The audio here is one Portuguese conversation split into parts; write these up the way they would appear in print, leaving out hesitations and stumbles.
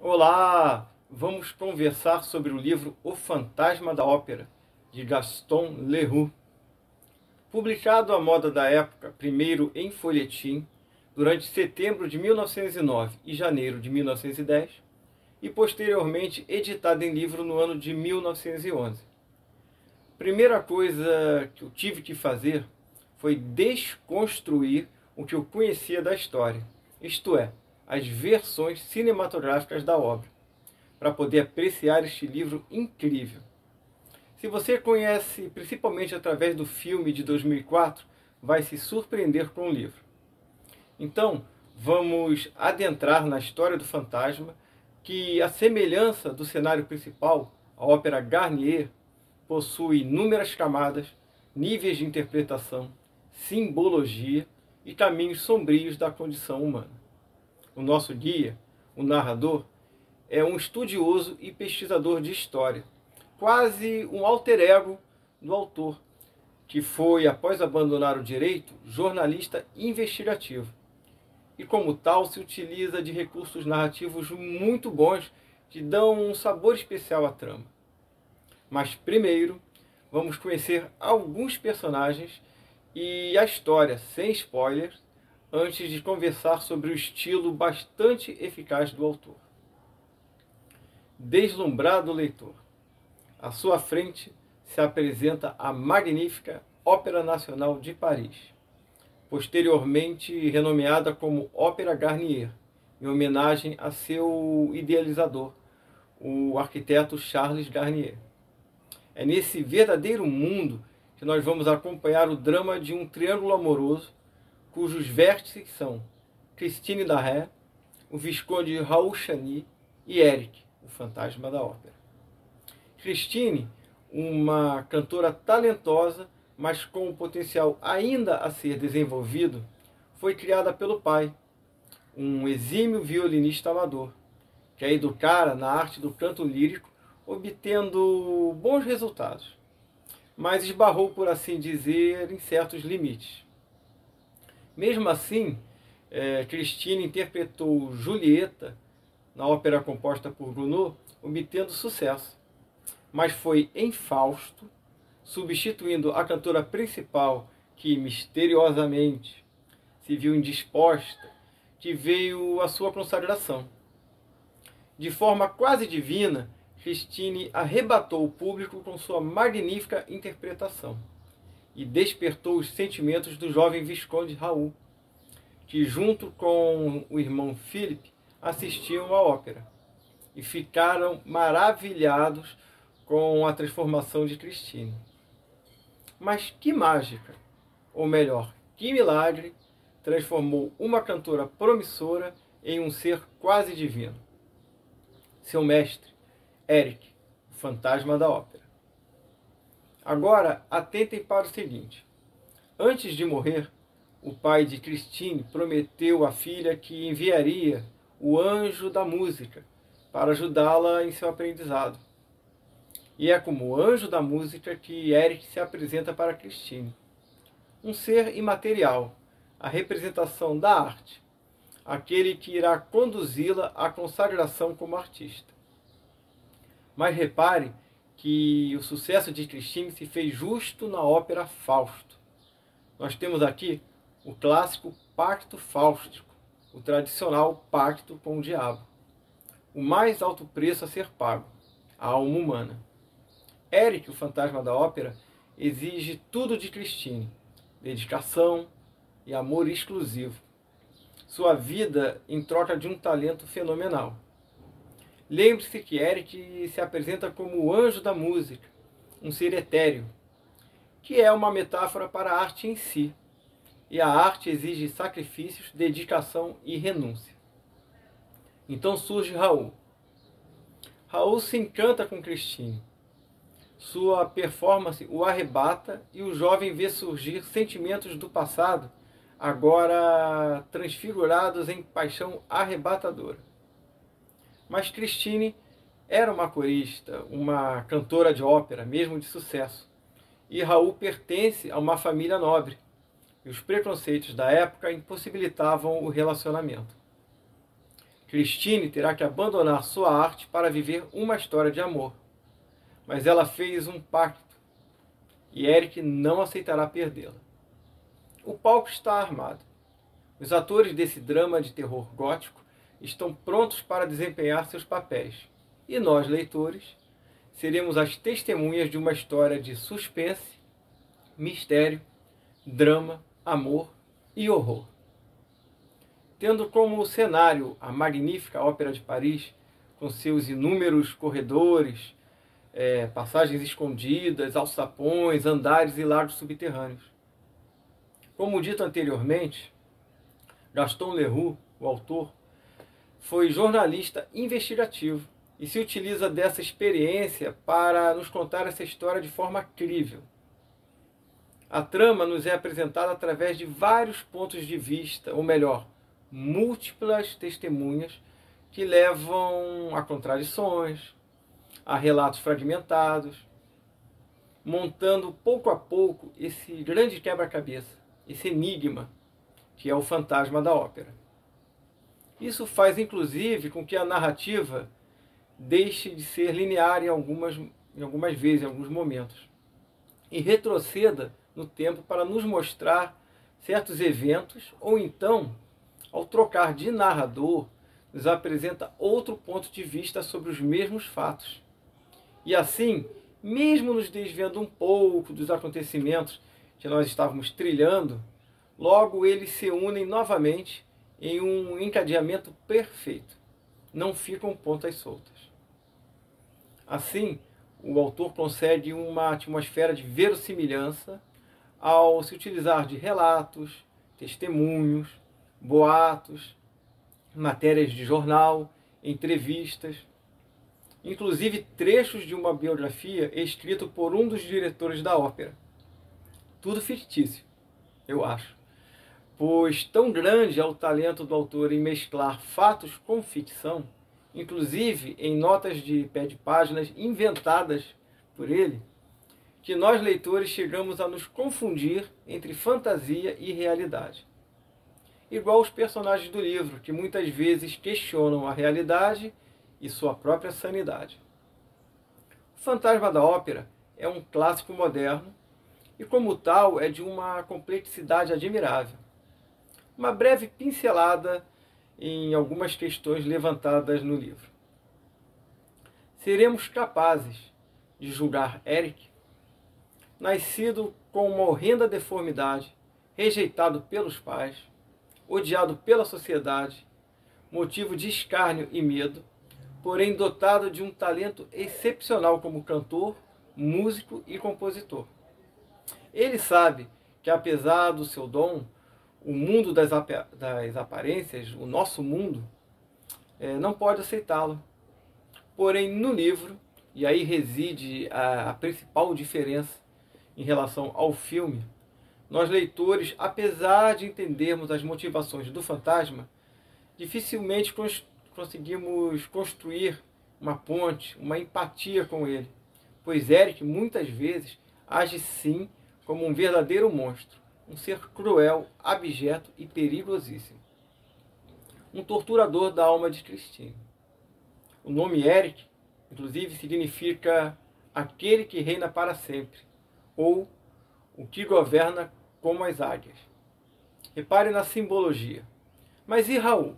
Olá! Vamos conversar sobre o livro O Fantasma da Ópera, de Gaston Leroux. Publicado à moda da época, primeiro em folhetim, durante setembro de 1909 e janeiro de 1910, e posteriormente editado em livro no ano de 1911. Primeira coisa que eu tive que fazer foi desconstruir o que eu conhecia da história, isto é, as versões cinematográficas da obra, para poder apreciar este livro incrível. Se você conhece principalmente através do filme de 2004, vai se surpreender com o livro. Então, vamos adentrar na história do fantasma, que, à semelhança do cenário principal, a ópera Garnier, possui inúmeras camadas, níveis de interpretação, simbologia e caminhos sombrios da condição humana. O nosso guia, o narrador, é um estudioso e pesquisador de história, quase um alter ego do autor, que foi, após abandonar o direito, jornalista investigativo. E como tal, se utiliza de recursos narrativos muito bons que dão um sabor especial à trama. Mas primeiro, vamos conhecer alguns personagens e a história, sem spoilers, antes de conversar sobre o estilo bastante eficaz do autor. Deslumbrado leitor, à sua frente se apresenta a magnífica Ópera Nacional de Paris, posteriormente renomeada como Ópera Garnier, em homenagem a seu idealizador, o arquiteto Charles Garnier. É nesse verdadeiro mundo que nós vamos acompanhar o drama de um triângulo amoroso, cujos vértices são Christine Darré, o Visconde Raoul Chany e Eric, o fantasma da ópera. Christine, uma cantora talentosa, mas com um potencial ainda a ser desenvolvido, foi criada pelo pai, um exímio violinista amador, que a educara na arte do canto lírico, obtendo bons resultados, mas esbarrou, por assim dizer, em certos limites. Mesmo assim, Christine interpretou Julieta na ópera composta por Gounod, obtendo sucesso. Mas foi em Fausto, substituindo a cantora principal, que misteriosamente se viu indisposta, que veio a sua consagração. De forma quase divina, Christine arrebatou o público com sua magnífica interpretação e despertou os sentimentos do jovem Visconde Raoul, que junto com o irmão Philippe assistiam à ópera e ficaram maravilhados com a transformação de Christine. Mas que mágica, ou melhor, que milagre, transformou uma cantora promissora em um ser quase divino. Seu mestre, Eric, o fantasma da ópera. Agora, atentem para o seguinte. Antes de morrer, o pai de Christine prometeu à filha que enviaria o anjo da música para ajudá-la em seu aprendizado. E é como anjo da música que Eric se apresenta para Christine. Um ser imaterial, a representação da arte, aquele que irá conduzi-la à consagração como artista. Mas repare que o sucesso de Christine se fez justo na ópera Fausto. Nós temos aqui o clássico pacto fáustico, o tradicional pacto com o diabo. O mais alto preço a ser pago, a alma humana. Eric, o fantasma da ópera, exige tudo de Christine: dedicação e amor exclusivo. Sua vida em troca de um talento fenomenal. Lembre-se que Eric se apresenta como o anjo da música, um ser etéreo, que é uma metáfora para a arte em si. E a arte exige sacrifícios, dedicação e renúncia. Então surge Raoul. Raoul se encanta com Christine. Sua performance o arrebata e o jovem vê surgir sentimentos do passado, agora transfigurados em paixão arrebatadora. Mas Christine era uma corista, uma cantora de ópera, mesmo de sucesso. E Raoul pertence a uma família nobre. E os preconceitos da época impossibilitavam o relacionamento. Christine terá que abandonar sua arte para viver uma história de amor. Mas ela fez um pacto e Eric não aceitará perdê-la. O palco está armado. Os atores desse drama de terror gótico estão prontos para desempenhar seus papéis. E nós, leitores, seremos as testemunhas de uma história de suspense, mistério, drama, amor e horror. Tendo como cenário a magnífica Ópera de Paris, com seus inúmeros corredores, passagens escondidas, alçapões, andares e lagos subterrâneos. Como dito anteriormente, Gaston Leroux, o autor, foi jornalista investigativo e se utiliza dessa experiência para nos contar essa história de forma crível. A trama nos é apresentada através de vários pontos de vista, ou melhor, múltiplas testemunhas que levam a contradições, a relatos fragmentados, montando pouco a pouco esse grande quebra-cabeça, esse enigma que é o fantasma da ópera. Isso faz inclusive com que a narrativa deixe de ser linear em algumas vezes, em alguns momentos, e retroceda no tempo para nos mostrar certos eventos, ou então, ao trocar de narrador, nos apresenta outro ponto de vista sobre os mesmos fatos. E assim, mesmo nos desviando um pouco dos acontecimentos que nós estávamos trilhando, logo eles se unem novamente em um encadeamento perfeito. Não ficam pontas soltas. Assim, o autor consegue uma atmosfera de verossimilhança ao se utilizar de relatos, testemunhos, boatos, matérias de jornal, entrevistas, inclusive trechos de uma biografia escrita por um dos diretores da ópera. Tudo fictício, eu acho, pois tão grande é o talento do autor em mesclar fatos com ficção, inclusive em notas de pé de páginas inventadas por ele, que nós leitores chegamos a nos confundir entre fantasia e realidade. Igual os personagens do livro, que muitas vezes questionam a realidade e sua própria sanidade. O Fantasma da Ópera é um clássico moderno e, como tal, é de uma complexidade admirável. Uma breve pincelada em algumas questões levantadas no livro. Seremos capazes de julgar Eric, nascido com uma horrenda deformidade, rejeitado pelos pais, odiado pela sociedade, motivo de escárnio e medo, porém dotado de um talento excepcional como cantor, músico e compositor. Ele sabe que, apesar do seu dom, o mundo das aparências, o nosso mundo, não pode aceitá-lo. Porém, no livro, e aí reside a principal diferença em relação ao filme, nós leitores, apesar de entendermos as motivações do fantasma, dificilmente conseguimos construir uma ponte, uma empatia com ele, pois Eric muitas vezes age sim como um verdadeiro monstro, um ser cruel, abjeto e perigosíssimo. Um torturador da alma de Christine. O nome Eric, inclusive, significa aquele que reina para sempre, ou o que governa como as águias. Repare na simbologia. Mas e Raul?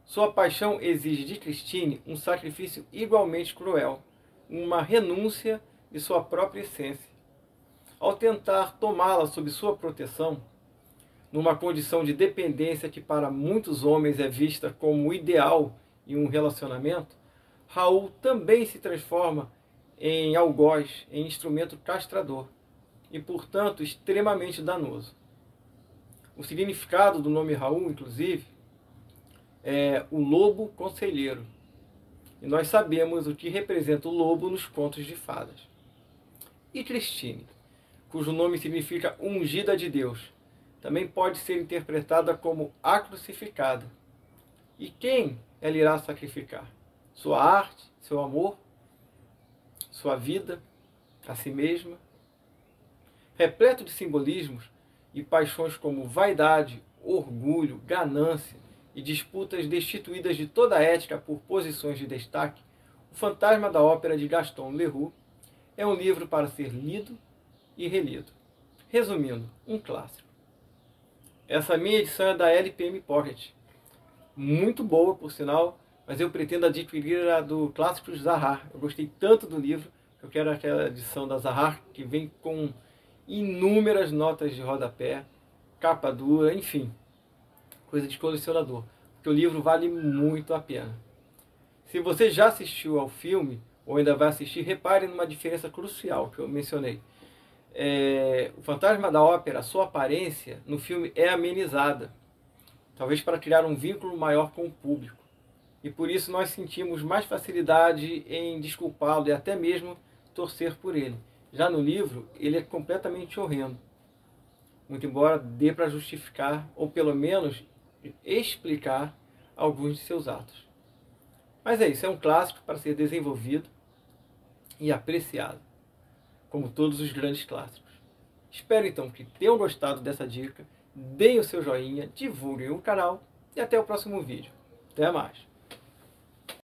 Sua paixão exige de Christine um sacrifício igualmente cruel, uma renúncia de sua própria essência. Ao tentar tomá-la sob sua proteção, numa condição de dependência que para muitos homens é vista como ideal em um relacionamento, Raul também se transforma em algoz, em instrumento castrador e, portanto, extremamente danoso. O significado do nome Raul, inclusive, é o lobo conselheiro. E nós sabemos o que representa o lobo nos contos de fadas. E Christine, cujo nome significa ungida de Deus, também pode ser interpretada como a crucificada. E quem ela irá sacrificar? Sua arte, seu amor, sua vida, a si mesma? Repleto de simbolismos e paixões como vaidade, orgulho, ganância e disputas destituídas de toda ética por posições de destaque, O Fantasma da Ópera de Gaston Leroux é um livro para ser lido e relido. Resumindo, um clássico. Essa minha edição é da LPM Pocket. Muito boa, por sinal, mas eu pretendo adquirir a do Clássicos Zaha. Eu gostei tanto do livro que eu quero aquela edição da Zaha que vem com inúmeras notas de rodapé, capa dura, enfim, coisa de colecionador, porque o livro vale muito a pena. Se você já assistiu ao filme, ou ainda vai assistir, repare numa diferença crucial que eu mencionei. O Fantasma da Ópera, a sua aparência no filme é amenizada, talvez para criar um vínculo maior com o público. E por isso nós sentimos mais facilidade em desculpá-lo e até mesmo torcer por ele. Já no livro, ele é completamente horrendo. Muito embora dê para justificar, ou pelo menos explicar, alguns de seus atos. Mas é isso, é um clássico para ser desenvolvido e apreciado, como todos os grandes clássicos. Espero então que tenham gostado dessa dica, deem o seu joinha, divulguem o canal e até o próximo vídeo. Até mais!